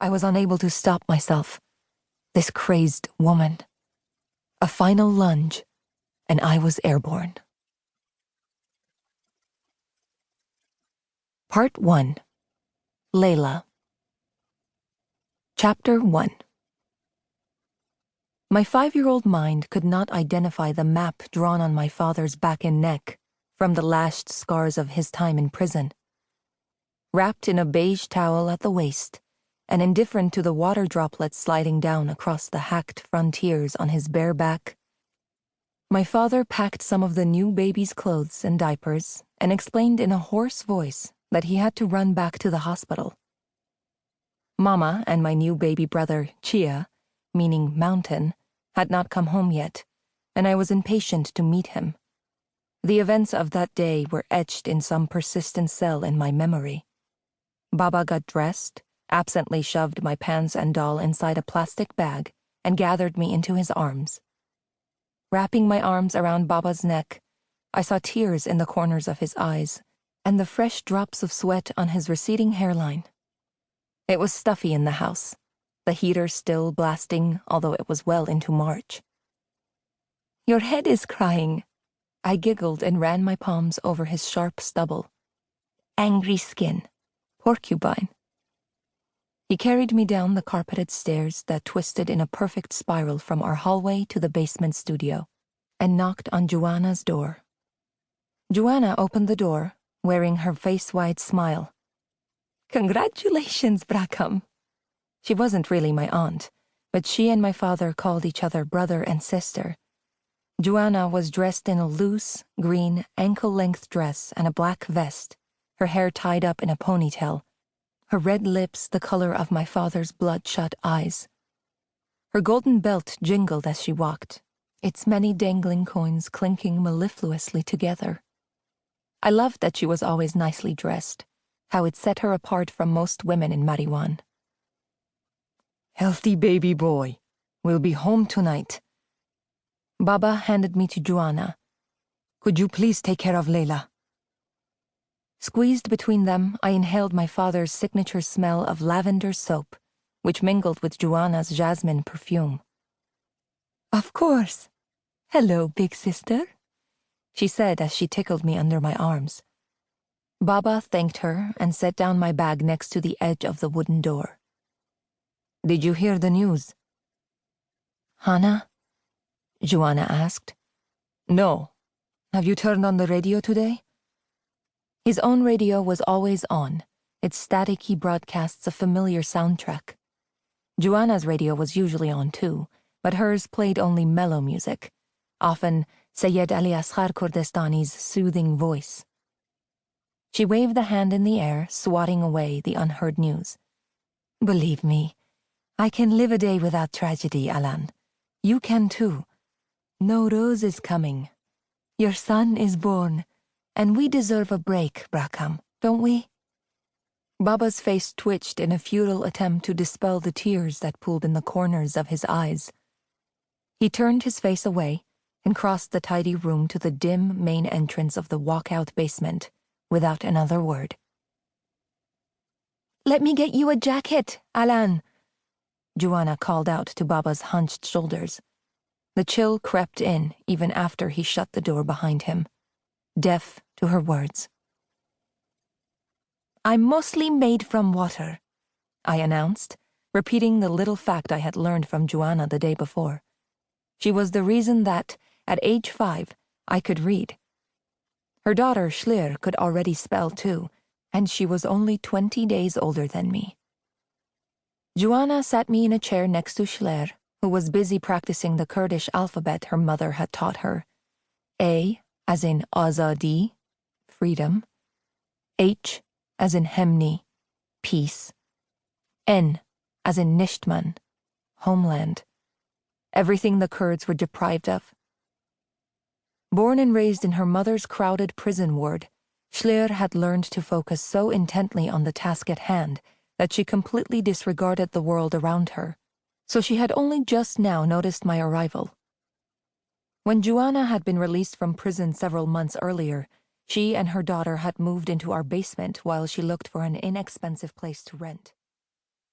I was unable to stop myself. This crazed woman. A final lunge, and I was airborne. Part 1. Leila. Chapter 1. My 5-year-old mind could not identify the map drawn on my father's back and neck from the lashed scars of his time in prison. Wrapped in a beige towel at the waist, and indifferent to the water droplets sliding down across the hacked frontiers on his bare back, my father packed some of the new baby's clothes and diapers and explained in a hoarse voice that he had to run back to the hospital. Mama and my new baby brother, Chia, meaning mountain, had not come home yet, and I was impatient to meet him. The events of that day were etched in some persistent cell in my memory. Baba got dressed, absently shoved my pants and doll inside a plastic bag, and gathered me into his arms. Wrapping my arms around Baba's neck, I saw tears in the corners of his eyes and the fresh drops of sweat on his receding hairline. It was stuffy in the house, the heater still blasting, although it was well into March. "Your head is crying," I giggled and ran my palms over his sharp stubble. "Angry skin. Porcupine." He carried me down the carpeted stairs that twisted in a perfect spiral from our hallway to the basement studio, and knocked on Joanna's door. Joanna opened the door, wearing her face-wide smile. "Congratulations, Brackham." She wasn't really my aunt, but she and my father called each other brother and sister. Joanna was dressed in a loose, green, ankle-length dress and a black vest, her hair tied up in a ponytail, her red lips the color of my father's bloodshot eyes. Her golden belt jingled as she walked, its many dangling coins clinking mellifluously together. I loved that she was always nicely dressed, how it set her apart from most women in Mariwan. "Healthy baby boy. We'll be home tonight." Baba handed me to Joanna. "Could you please take care of Leila?" Squeezed between them, I inhaled my father's signature smell of lavender soap, which mingled with Joanna's jasmine perfume. "Of course. Hello, big sister," she said as she tickled me under my arms. Baba thanked her and set down my bag next to the edge of the wooden door. "Did you hear the news?" "Hana?" Joanna asked. "No. Have you turned on the radio today?" His own radio was always on, its staticky broadcasts a familiar soundtrack. Joanna's radio was usually on too, but hers played only mellow music, often Sayyid Ali Asghar Kurdistani's soothing voice. She waved the hand in the air, swatting away the unheard news. "Believe me, I can live a day without tragedy, Alan. You can too. Nowruz is coming. Your son is born. And we deserve a break, Brackham, don't we?" Baba's face twitched in a futile attempt to dispel the tears that pooled in the corners of his eyes. He turned his face away and crossed the tidy room to the dim main entrance of the walkout basement without another word. "Let me get you a jacket, Alan," Joanna called out to Baba's hunched shoulders. The chill crept in even after he shut the door behind him, deaf to her words. "I'm mostly made from water," I announced, repeating the little fact I had learned from Joanna the day before. She was the reason that, at age 5, I could read. Her daughter, Schleer, could already spell too, and she was only 20 days older than me. Joanna sat me in a chair next to Schleer, who was busy practicing the Kurdish alphabet her mother had taught her. A as in Azadi, freedom. H as in Hemni, peace. N as in Nishtman, homeland. Everything the Kurds were deprived of. Born and raised in her mother's crowded prison ward, Schleer had learned to focus so intently on the task at hand that she completely disregarded the world around her, so she had only just now noticed my arrival. When Joanna had been released from prison several months earlier, she and her daughter had moved into our basement while she looked for an inexpensive place to rent.